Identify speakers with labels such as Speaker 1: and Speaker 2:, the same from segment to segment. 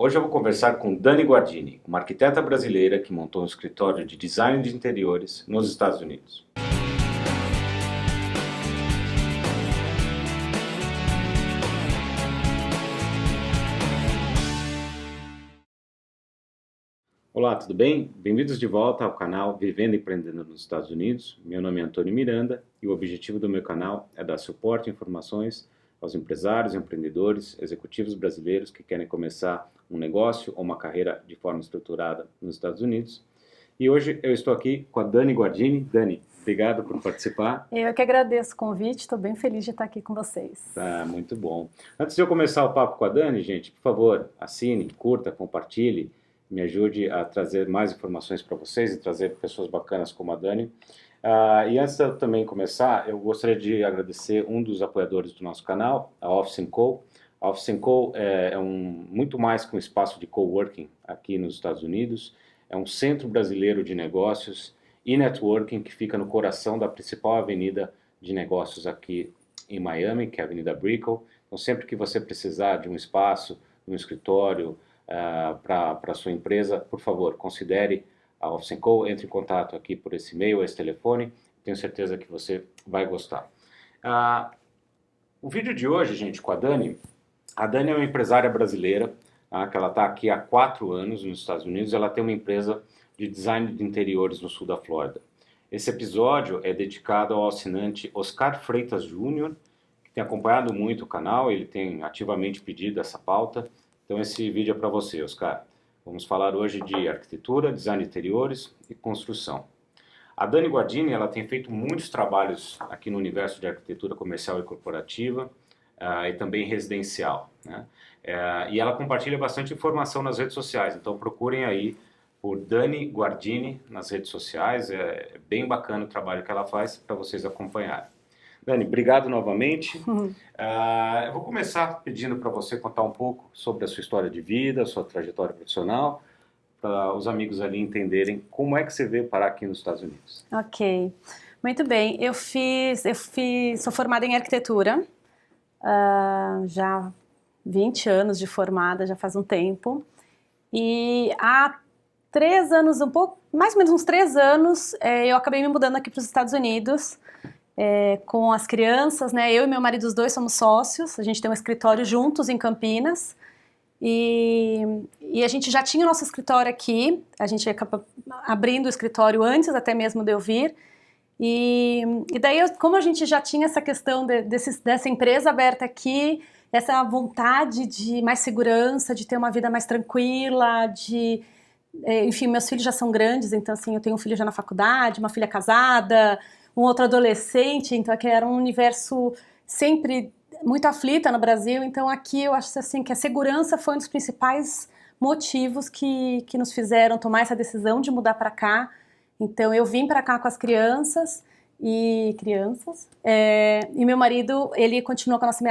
Speaker 1: Hoje eu vou conversar com Dani Guardini, uma arquiteta brasileira que montou um escritório de design de interiores nos Estados Unidos. Olá, tudo bem? Bem-vindos de volta ao canal Vivendo e Empreendendo nos Estados Unidos. Meu nome é Antônio Miranda e o objetivo do meu canal é dar suporte e informações aos empresários, empreendedores, executivos brasileiros que querem começar um negócio ou uma carreira de forma estruturada nos Estados Unidos. E hoje eu estou aqui com a Dani Guardini. Dani, obrigado por participar.
Speaker 2: Eu que agradeço o convite, estou bem feliz de estar aqui com vocês.
Speaker 1: Tá, muito bom. Antes de eu começar o papo com a Dani, gente, por favor, assine, curta, compartilhe, me ajude a trazer mais informações para vocês e trazer pessoas bacanas como a Dani. E antes de eu também começar, eu gostaria de agradecer um dos apoiadores do nosso canal, a Office & Co. A Office & Co é muito mais que um espaço de coworking aqui nos Estados Unidos. É um centro brasileiro de negócios e networking que fica no coração da principal avenida de negócios aqui em Miami, que é a Avenida Brickell. Então, sempre que você precisar de um espaço, de um escritório para a sua empresa, por favor, considere a Office & Co, entre em contato aqui por esse e-mail ou esse telefone, tenho certeza que você vai gostar. O vídeo de hoje, gente, com a Dani é uma empresária brasileira, que ela está aqui há 4 anos nos Estados Unidos, ela tem uma empresa de design de interiores no sul da Flórida. Esse episódio é dedicado ao assinante Oscar Freitas Júnior, que tem acompanhado muito o canal, ele tem ativamente pedido essa pauta, então esse vídeo é para você, Oscar. Vamos falar hoje de arquitetura, design de interiores e construção. A Dani Guardini, ela tem feito muitos trabalhos aqui no universo de arquitetura comercial e corporativa e também residencial, né? E ela compartilha bastante informação nas redes sociais, então procurem aí por Dani Guardini nas redes sociais, é bem bacana o trabalho que ela faz para vocês acompanharem. Dani, obrigado novamente. Eu vou começar pedindo para você contar um pouco sobre a sua história de vida, a sua trajetória profissional, para os amigos ali entenderem como é que você veio parar aqui nos Estados Unidos.
Speaker 2: Ok, muito bem. Sou formada em arquitetura, já 20 anos de formada, já faz um tempo. E há 3 anos, mais ou menos uns 3 anos, eu acabei me mudando aqui para os Estados Unidos. Com as crianças, né? Eu e meu marido, os dois somos sócios, a gente tem um escritório juntos em Campinas e a gente já tinha o nosso escritório aqui, a gente acaba abrindo o escritório antes até mesmo de eu vir e daí, como a gente já tinha essa questão dessa empresa aberta aqui, essa vontade de mais segurança, de ter uma vida mais tranquila, enfim, meus filhos já são grandes, então assim, eu tenho um filho já na faculdade, uma filha casada, um outro adolescente, então aqui era um universo sempre muito aflita no Brasil, então aqui eu acho assim que a segurança foi um dos principais motivos que nos fizeram tomar essa decisão de mudar para cá. Então eu vim para cá com as crianças e meu marido, a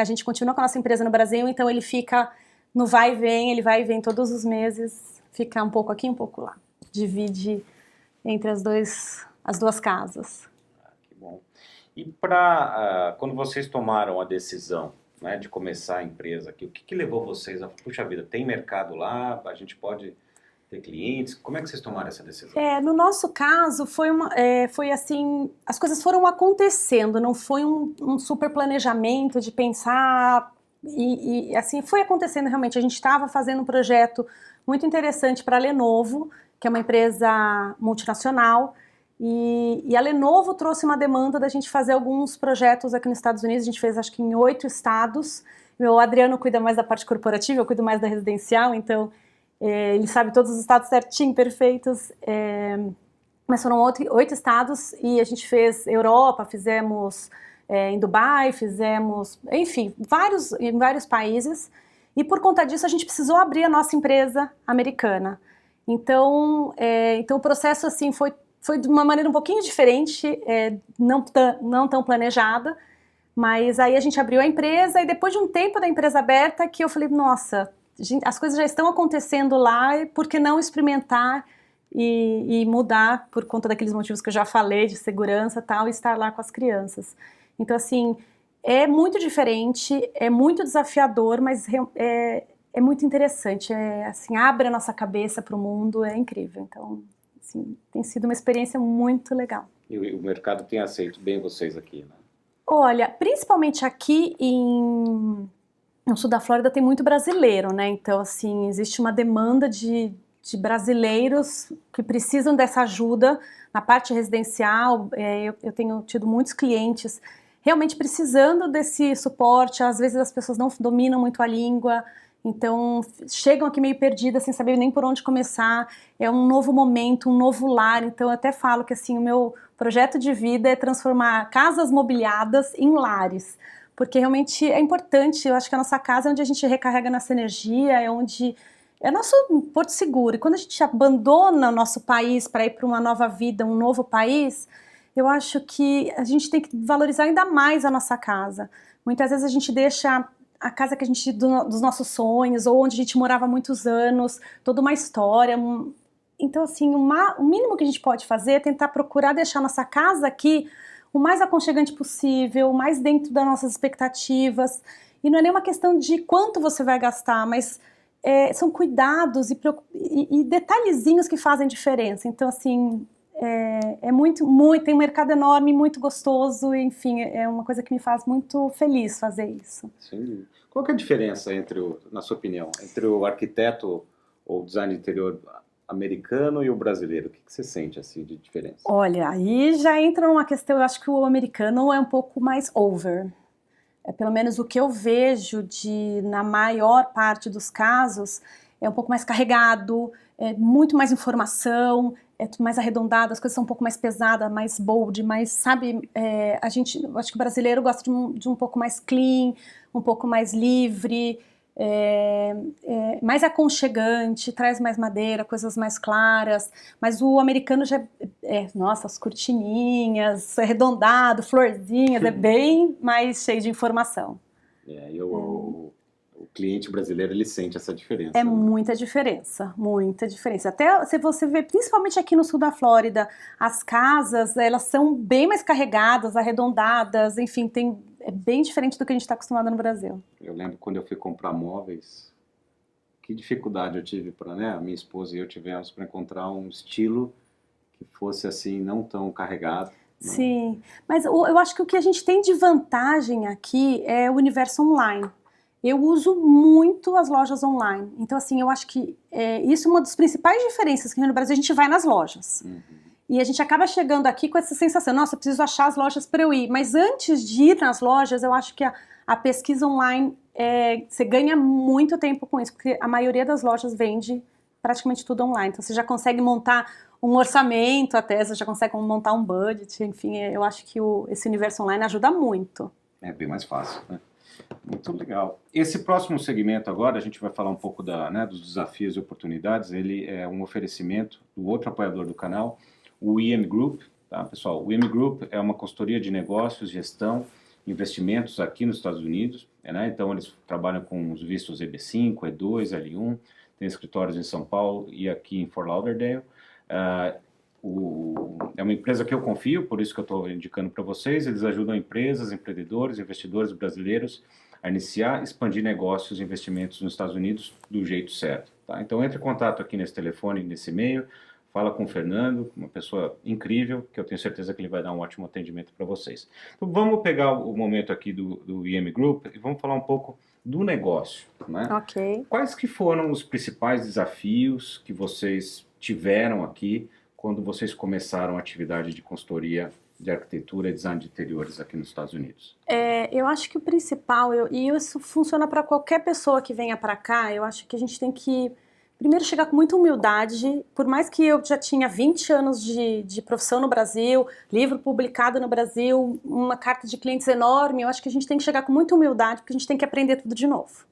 Speaker 2: gente continua com a nossa empresa no Brasil, então ele fica no vai e vem todos os meses, fica um pouco aqui, um pouco lá, divide entre as duas casas.
Speaker 1: E quando vocês tomaram a decisão, né, de começar a empresa aqui, o que levou vocês a, puxa vida, tem mercado lá, a gente pode ter clientes, como é que vocês tomaram essa decisão?
Speaker 2: No nosso caso, foi assim, as coisas foram acontecendo, não foi um super planejamento de pensar, e assim, foi acontecendo realmente. A gente estava fazendo um projeto muito interessante para a Lenovo, que é uma empresa multinacional, e a Lenovo trouxe uma demanda da gente fazer alguns projetos aqui nos Estados Unidos. A gente fez acho que em 8 estados. O Adriano cuida mais da parte corporativa, eu cuido mais da residencial, então ele sabe todos os estados certinho, perfeitos. Mas foram 8 estados e a gente fez Europa, fizemos em Dubai, fizemos, enfim, em vários países. E por conta disso a gente precisou abrir a nossa empresa americana. Então o processo assim foi de uma maneira um pouquinho diferente, não tão planejada, mas aí a gente abriu a empresa e depois de um tempo da empresa aberta que eu falei, nossa, as coisas já estão acontecendo lá, por que não experimentar e mudar por conta daqueles motivos que eu já falei, de segurança e tal, e estar lá com as crianças. Então assim, é muito diferente, é muito desafiador, mas é muito interessante, assim, abre a nossa cabeça para o mundo, é incrível. Então, assim, tem sido uma experiência muito legal.
Speaker 1: E o mercado tem aceito bem vocês aqui, né?
Speaker 2: Olha, principalmente aqui no sul da Flórida tem muito brasileiro, né? Então, assim, existe uma demanda de brasileiros que precisam dessa ajuda na parte residencial. Eu tenho tido muitos clientes realmente precisando desse suporte. Às vezes as pessoas não dominam muito a língua, então chegam aqui meio perdidas, sem saber nem por onde começar. É um novo momento, um novo lar. Então eu até falo que assim, o meu projeto de vida é transformar casas mobiliadas em lares, porque realmente é importante. Eu acho que a nossa casa é onde a gente recarrega nossa energia, é onde é nosso porto seguro. E quando a gente abandona o nosso país para ir para uma nova vida, um novo país, eu acho que a gente tem que valorizar ainda mais a nossa casa. Muitas vezes a gente deixa a casa que a gente dos nossos sonhos, ou onde a gente morava há muitos anos, toda uma história. Então, assim, o mínimo que a gente pode fazer é tentar procurar deixar nossa casa aqui o mais aconchegante possível, o mais dentro das nossas expectativas. E não é nem uma questão de quanto você vai gastar, mas são cuidados e detalhezinhos que fazem diferença. Então, assim, muito, tem um mercado enorme, muito gostoso, e, enfim, é uma coisa que me faz muito feliz fazer isso.
Speaker 1: Sim. Qual que é a diferença na sua opinião, entre o arquiteto ou design de interior americano e o brasileiro? O que você sente assim de diferença?
Speaker 2: Olha, aí já entra numa questão, eu acho que o americano é um pouco mais over. Pelo menos o que eu vejo na maior parte dos casos, é um pouco mais carregado, é muito mais informação, é mais arredondado, as coisas são um pouco mais pesadas, mais bold, mais, sabe, eu acho que o brasileiro gosta de um pouco mais clean, um pouco mais livre, mais aconchegante, traz mais madeira, coisas mais claras, mas o americano já nossa, as cortininhas, arredondado, florzinhas, é bem mais cheio de informação.
Speaker 1: O cliente brasileiro, ele sente essa diferença.
Speaker 2: É, né? Muita diferença, muita diferença. Até se você vê, principalmente aqui no sul da Flórida, as casas, elas são bem mais carregadas, arredondadas, enfim, é bem diferente do que a gente está acostumado no Brasil.
Speaker 1: Eu lembro quando eu fui comprar móveis, que dificuldade eu tive a minha esposa e eu tivemos para encontrar um estilo que fosse assim, não tão carregado.
Speaker 2: Sim, mas eu acho que o que a gente tem de vantagem aqui é o universo online. Eu uso muito as lojas online. Então, assim, eu acho que isso é uma das principais diferenças, que no Brasil a gente vai nas lojas. Uhum. E a gente acaba chegando aqui com essa sensação, nossa, eu preciso achar as lojas para eu ir. Mas antes de ir nas lojas, eu acho que a pesquisa online, você ganha muito tempo com isso, porque a maioria das lojas vende praticamente tudo online. Então, você já consegue montar um orçamento até, você já consegue montar um budget, enfim, eu acho que esse universo online ajuda muito.
Speaker 1: É bem mais fácil, né? Muito legal. Esse próximo segmento agora, a gente vai falar um pouco dos desafios e oportunidades. Ele é um oferecimento do outro apoiador do canal, o IM Group. Tá, pessoal? O IM Group é uma consultoria de negócios, gestão, investimentos aqui nos Estados Unidos. Né? Então, eles trabalham com os vistos EB5, E2, L1, tem escritórios em São Paulo e aqui em Fort Lauderdale. É uma empresa que eu confio, por isso que eu estou indicando para vocês. Eles ajudam empresas, empreendedores, investidores brasileiros a iniciar, expandir negócios e investimentos nos Estados Unidos do jeito certo. Tá? Então entre em contato aqui nesse telefone, nesse e-mail, fala com o Fernando, uma pessoa incrível, que eu tenho certeza que ele vai dar um ótimo atendimento para vocês. Então vamos pegar o momento aqui do IM Group e vamos falar um pouco do negócio. Né?
Speaker 2: Ok.
Speaker 1: Quais que foram os principais desafios que vocês tiveram aqui quando vocês começaram a atividade de consultoria de arquitetura e design de interiores aqui nos Estados Unidos?
Speaker 2: Eu acho que o principal, e isso funciona para qualquer pessoa que venha para cá, eu acho que a gente tem que, primeiro, chegar com muita humildade. Por mais que eu já tinha 20 anos de profissão no Brasil, livro publicado no Brasil, uma carta de clientes enorme, eu acho que a gente tem que chegar com muita humildade, porque a gente tem que aprender tudo de novo.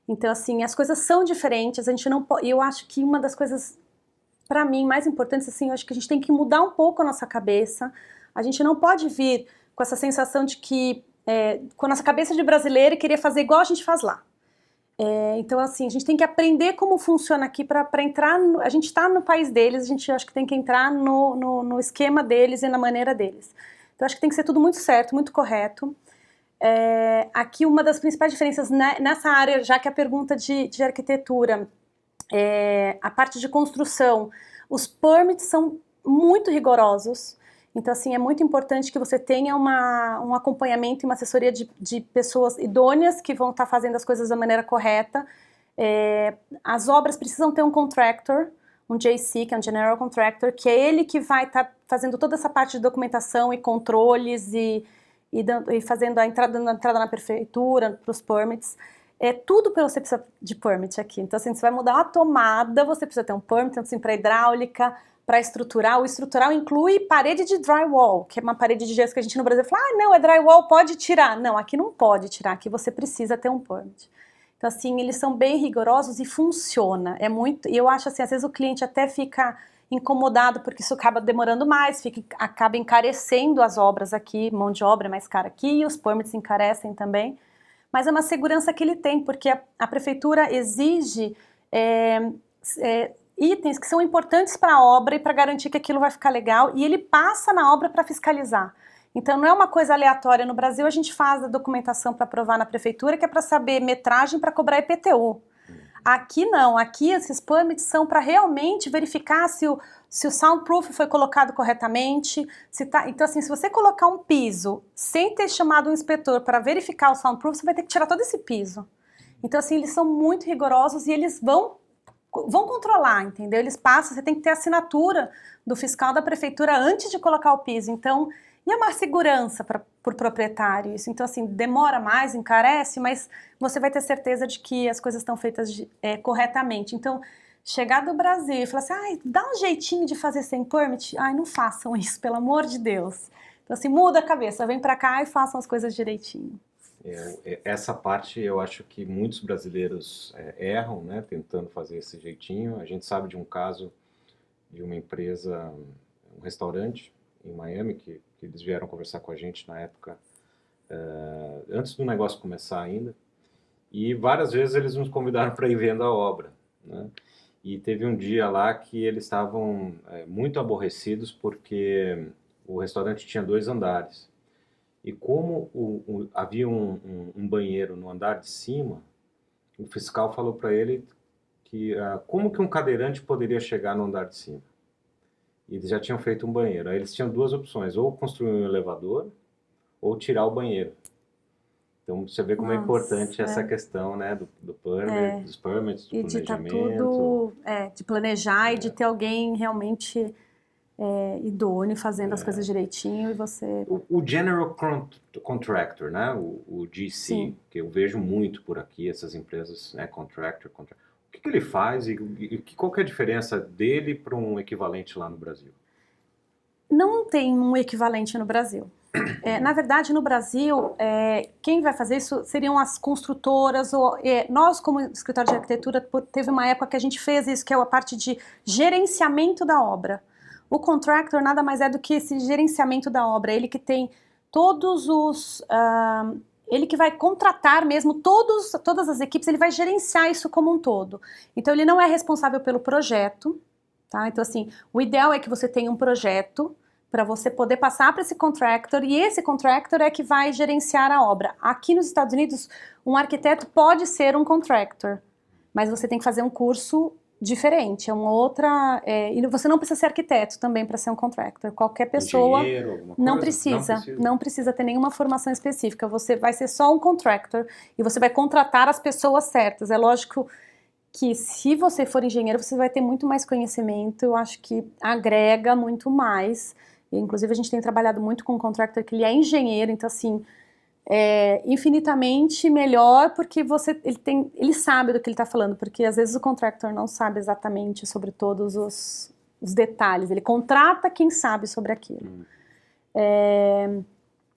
Speaker 2: Então, assim, as coisas são diferentes, a gente não pode, eu acho que uma das coisas, para mim, mais importantes, assim, eu acho que a gente tem que mudar um pouco a nossa cabeça. A gente não pode vir com essa sensação de que, com a nossa cabeça de brasileiro, e querer fazer igual a gente faz lá. Então, assim, a gente tem que aprender como funciona aqui para entrar. A gente está no país deles, a gente acho que tem que entrar no esquema deles e na maneira deles. Então, acho que tem que ser tudo muito certo, muito correto. aqui uma das principais diferenças nessa área, já que a pergunta de arquitetura, a parte de construção, os permits são muito rigorosos. Então, assim, é muito importante que você tenha um acompanhamento e uma assessoria de pessoas idôneas que vão estar fazendo as coisas da maneira correta. As obras precisam ter um contractor, um JC, que é um General Contractor, que é ele que vai estar fazendo toda essa parte de documentação e controles e fazendo a entrada na prefeitura, para os permits. Tudo você precisa de permit aqui. Então, assim, você vai mudar uma tomada, você precisa ter um permit, então, assim, para hidráulica, para estrutural. O estrutural inclui parede de drywall, que é uma parede de gesso que a gente no Brasil fala, não, é drywall, pode tirar. Não, aqui não pode tirar, aqui você precisa ter um permit. Então, assim, eles são bem rigorosos e funciona. E eu acho assim, às vezes o cliente até fica incomodado porque isso acaba demorando mais, acaba encarecendo as obras aqui, mão de obra é mais cara aqui, e os permits encarecem também. Mas é uma segurança que ele tem, porque a prefeitura exige itens que são importantes para a obra e para garantir que aquilo vai ficar legal, e ele passa na obra para fiscalizar. Então não é uma coisa aleatória. No Brasil a gente faz a documentação para aprovar na prefeitura, que é para saber metragem para cobrar IPTU. Aqui não, aqui esses permits são para realmente verificar se o soundproof foi colocado corretamente. Então assim, se você colocar um piso sem ter chamado um inspetor para verificar o soundproof, você vai ter que tirar todo esse piso. Então assim, eles são muito rigorosos e eles vão controlar, entendeu? Eles passam, você tem que ter assinatura do fiscal da prefeitura antes de colocar o piso. Então, e é uma segurança para o proprietário isso. Então, assim, demora mais, encarece, mas você vai ter certeza de que as coisas estão feitas corretamente. Então, chegar do Brasil e falar assim, dá um jeitinho de fazer sem permit, não façam isso, pelo amor de Deus. Então, assim, muda a cabeça, vem para cá e façam as coisas direitinho.
Speaker 3: Essa parte eu acho que muitos brasileiros erram, né, tentando fazer esse jeitinho. A gente sabe de um caso de uma empresa, um restaurante em Miami, que eles vieram conversar com a gente na época, antes do negócio começar ainda, e várias vezes eles nos convidaram para ir vendo a obra, né? E teve um dia lá que eles estavam muito aborrecidos porque o restaurante tinha 2 andares. E como havia um banheiro no andar de cima, o fiscal falou para ele que como que um cadeirante poderia chegar no andar de cima? E eles já tinham feito um banheiro. Aí eles tinham 2 opções, ou construir um elevador, ou tirar o banheiro. Então você vê como é importante essa questão, né, do permit, dos permits, do planejamento.
Speaker 2: De planejar e de ter alguém realmente idôneo, fazendo as coisas direitinho, e você...
Speaker 3: O General Contractor, né, o GC, sim, que eu vejo muito por aqui, essas empresas, né, contractor. O que ele faz e qual que é a diferença dele para um equivalente lá no Brasil?
Speaker 2: Não tem um equivalente no Brasil. Na verdade, no Brasil, quem vai fazer isso seriam as construtoras. Nós, como escritório de arquitetura, teve uma época que a gente fez isso, que é a parte de gerenciamento da obra. O contractor nada mais é do que esse gerenciamento da obra. Ele que tem todos os... ele que vai contratar mesmo todas as equipes, ele vai gerenciar isso como um todo. Então, ele não é responsável pelo projeto, tá? Então, assim, o ideal é que você tenha um projeto para você poder passar para esse contractor, e esse contractor é que vai gerenciar a obra. Aqui nos Estados Unidos, um arquiteto pode ser um contractor, mas você tem que fazer um curso diferente, e você não precisa ser arquiteto também para ser um contractor. Qualquer pessoa não precisa ter nenhuma formação específica. Você vai ser só um contractor e você vai contratar as pessoas certas. É lógico que se você for engenheiro, você vai ter muito mais conhecimento. Eu acho que agrega muito mais. Inclusive, a gente tem trabalhado muito com um contractor que ele é engenheiro, então assim, infinitamente melhor, porque ele sabe do que ele está falando, porque às vezes o contractor não sabe exatamente sobre todos os detalhes, ele contrata quem sabe sobre aquilo.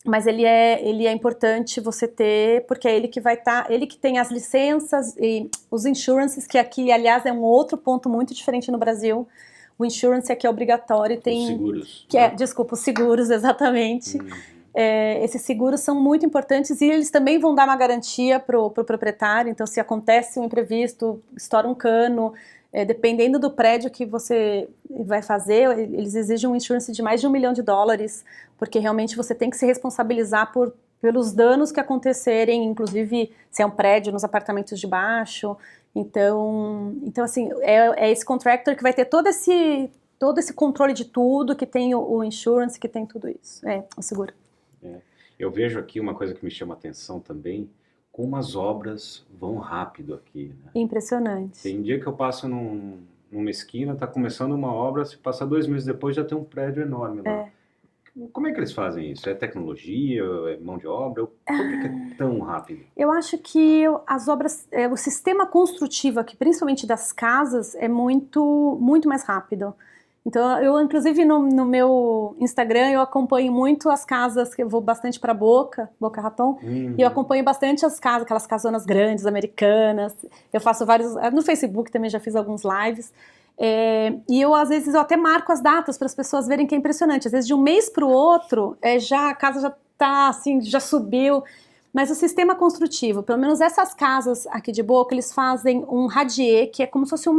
Speaker 2: Mas ele é importante você ter, porque é ele que vai estar, ele que tem as licenças e os insurances, que aqui, aliás, é um outro ponto muito diferente no Brasil. O insurance aqui é obrigatório, tem...
Speaker 3: Os seguros.
Speaker 2: Desculpa, os seguros, exatamente. Esses seguros são muito importantes e eles também vão dar uma garantia para o proprietário. Então, se acontece um imprevisto, estoura um cano, dependendo do prédio que você vai fazer, eles exigem um insurance de mais de $1 milhão, porque realmente você tem que se responsabilizar por pelos danos que acontecerem, inclusive se é um prédio nos apartamentos de baixo. Então assim, é esse contractor que vai ter todo esse controle de tudo, que tem o insurance, que tem tudo isso, o seguro.
Speaker 1: Eu vejo aqui uma coisa que me chama a atenção também, como as obras vão rápido aqui, né?
Speaker 2: Impressionante.
Speaker 1: Tem dia que eu passo numa esquina, está começando uma obra, se passar 2 meses depois já tem um prédio enorme lá. Como é que eles fazem isso? É tecnologia? É mão de obra? Por que é tão rápido?
Speaker 2: Eu acho que as obras, o sistema construtivo aqui, principalmente das casas, é muito, muito mais rápido. Então, eu, inclusive, no meu Instagram, eu acompanho muito as casas, que eu vou bastante para Boca Raton, e eu acompanho bastante as casas, aquelas casonas grandes, americanas. Eu faço vários, no Facebook também já fiz alguns lives. E às vezes, eu até marco as datas para as pessoas verem que é impressionante. Às vezes, de um mês para o outro, a casa já está, assim, já subiu. Mas o sistema construtivo, pelo menos essas casas aqui de Boca, eles fazem um radier, que é como se fosse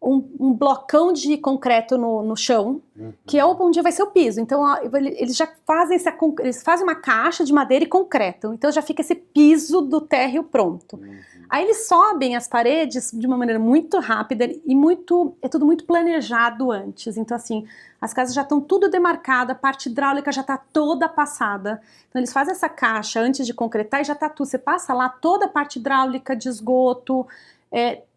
Speaker 2: um blocão de concreto no chão, que é onde vai ser o piso. Então, eles já fazem eles fazem uma caixa de madeira e concreto. Então, já fica esse piso do térreo pronto. Aí, eles sobem as paredes de uma maneira muito rápida e é tudo muito planejado antes. Então, assim, as casas já estão tudo demarcada, a parte hidráulica já está toda passada. Então, eles fazem essa caixa antes de concretar e já está tudo. Você passa lá toda a parte hidráulica, de esgoto,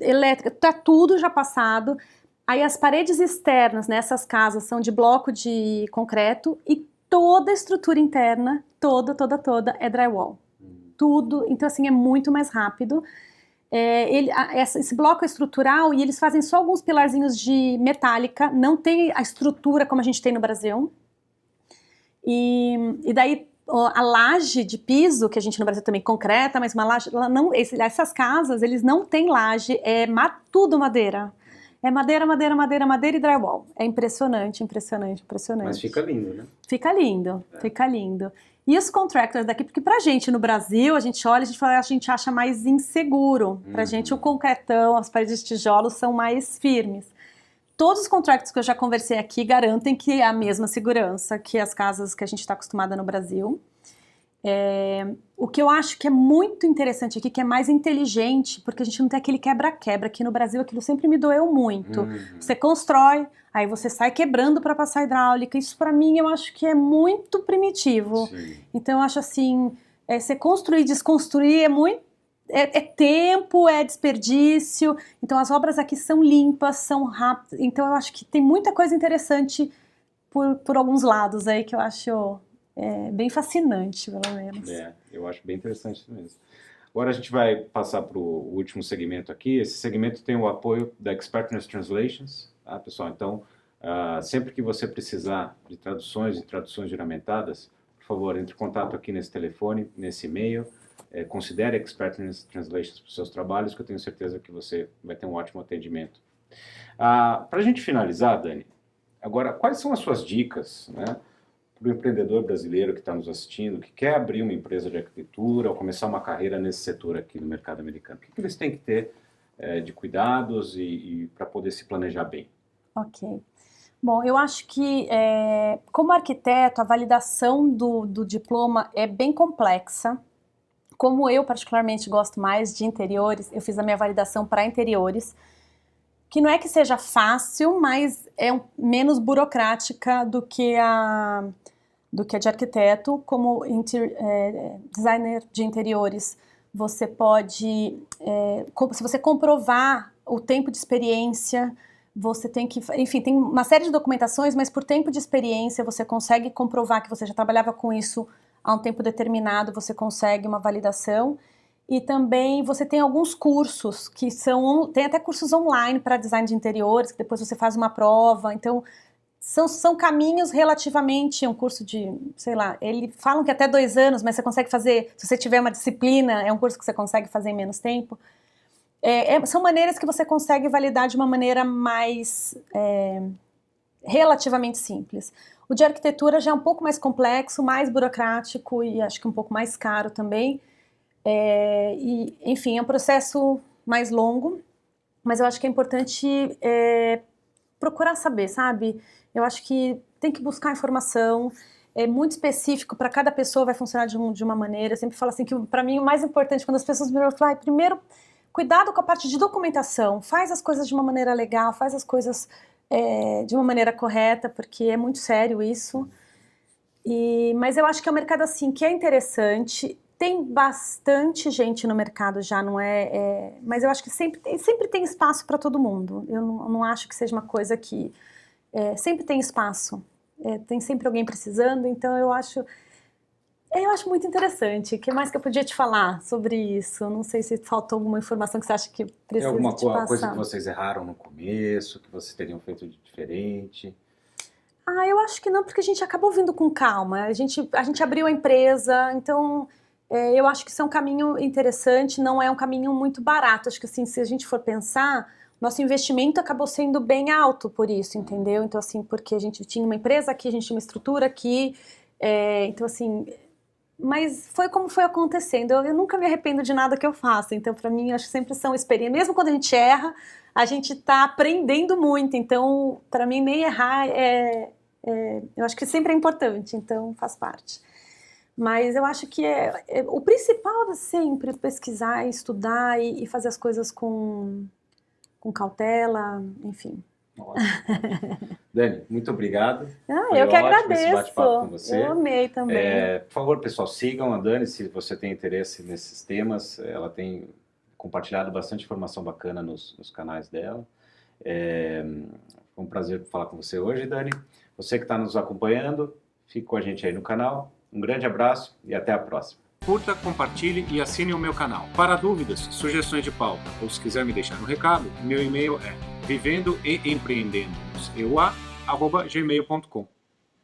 Speaker 2: elétrica, tá tudo já passado. Aí as paredes externas nessas casas são de bloco de concreto e toda a estrutura interna, toda é drywall. Tudo, então assim, é muito mais rápido. Esse bloco é estrutural e eles fazem só alguns pilarzinhos de metálica, não tem a estrutura como a gente tem no Brasil. E daí a laje de piso, que a gente no Brasil também concreta, mas uma laje, essas casas, eles não têm laje, tudo madeira. É madeira e drywall. É impressionante.
Speaker 1: Mas fica lindo, né?
Speaker 2: Fica lindo. E os contractors daqui, porque pra gente no Brasil, a gente olha, a gente acha mais inseguro. Pra gente o concretão, as paredes de tijolos são mais firmes. Todos os contratos que eu já conversei aqui garantem que é a mesma segurança que as casas que a gente está acostumada no Brasil. O que eu acho que é muito interessante aqui, que é mais inteligente, porque a gente não tem aquele quebra-quebra. Aqui no Brasil aquilo sempre me doeu muito. Você constrói, aí você sai quebrando para passar hidráulica. Isso para mim eu acho que é muito primitivo. Sim. Então eu acho assim, você construir e desconstruir é tempo, é desperdício. Então as obras aqui são limpas, são rápidas. Então eu acho que tem muita coisa interessante por alguns lados aí que eu acho bem fascinante, pelo menos.
Speaker 1: Eu acho bem interessante mesmo. Agora a gente vai passar para o último segmento aqui. Esse segmento tem o apoio da Expertness Translations, tá, pessoal? Então, sempre que você precisar de traduções e traduções juramentadas, por favor, entre em contato aqui nesse telefone, nesse e-mail. Considere Expertness Translations para os seus trabalhos, que eu tenho certeza que você vai ter um ótimo atendimento. Para a gente finalizar, Dani, agora, quais são as suas dicas, né, para o empreendedor brasileiro que está nos assistindo, que quer abrir uma empresa de arquitetura ou começar uma carreira nesse setor aqui no mercado americano? O que eles têm que ter de cuidados e para poder se planejar bem?
Speaker 2: Ok. Bom, eu acho que, como arquiteto, a validação do diploma é bem complexa. Como eu particularmente gosto mais de interiores, eu fiz a minha validação para interiores, que não é que seja fácil, mas é menos burocrática do que a de arquiteto. Como designer de interiores, você pode, se você comprovar o tempo de experiência, você tem que, enfim, tem uma série de documentações, mas por tempo de experiência você consegue comprovar que você já trabalhava com isso há um tempo determinado, você consegue uma validação. E também você tem alguns cursos que tem até cursos online para design de interiores, que depois você faz uma prova. Então, são caminhos relativamente, um curso de, sei lá, eles falam que até 2 anos, mas você consegue fazer, se você tiver uma disciplina, é um curso que você consegue fazer em menos tempo. São maneiras que você consegue validar de uma maneira mais relativamente simples. O de arquitetura já é um pouco mais complexo, mais burocrático e acho que um pouco mais caro também. Enfim, é um processo mais longo, mas eu acho que é importante procurar saber, sabe? Eu acho que tem que buscar informação. é muito específico, para cada pessoa vai funcionar de uma maneira. Eu sempre falo assim que para mim o mais importante quando as pessoas me falam, primeiro, cuidado com a parte de documentação, faz as coisas de uma maneira legal, faz as coisas de uma maneira correta, porque é muito sério isso. Mas eu acho que é um mercado assim que é interessante, tem bastante gente no mercado já, não mas eu acho que sempre tem espaço para todo mundo. Eu não acho que seja uma coisa que sempre tem espaço, tem sempre alguém precisando, então eu acho muito interessante. O que mais que eu podia te falar sobre isso? Não sei se faltou alguma informação que você acha que precisa
Speaker 3: Tem alguma
Speaker 2: te passar.
Speaker 3: coisa que vocês erraram no começo, que vocês teriam feito de diferente?
Speaker 2: Eu acho que não, porque a gente acabou vindo com calma. A gente abriu a empresa, então eu acho que isso é um caminho interessante, não é um caminho muito barato. Acho que assim, se a gente for pensar, nosso investimento acabou sendo bem alto por isso, entendeu? Então assim, porque a gente tinha uma empresa aqui, a gente tinha uma estrutura aqui, então assim... Mas foi como foi acontecendo. Eu nunca me arrependo de nada que eu faço. Então, para mim, acho que sempre são experiências. Mesmo quando a gente erra, a gente está aprendendo muito. Então, para mim, nem errar eu acho que sempre é importante. Então, faz parte. Mas eu acho que o principal é sempre pesquisar, estudar e fazer as coisas com cautela, enfim.
Speaker 3: Dani, muito obrigado.
Speaker 2: Eu que agradeço.
Speaker 3: Esse bate-papo com você.
Speaker 2: Eu amei também.
Speaker 3: Por favor, pessoal, sigam a Dani se você tem interesse nesses temas. Ela tem compartilhado bastante informação bacana nos canais dela. Foi um prazer falar com você hoje, Dani. Você que está nos acompanhando, fique com a gente aí no canal. Um grande abraço e até a próxima. Curta, compartilhe e assine o meu canal. Para dúvidas, sugestões de pauta ou se quiser me deixar um recado, meu e-mail é vivendoeempreendendo@gmail.com.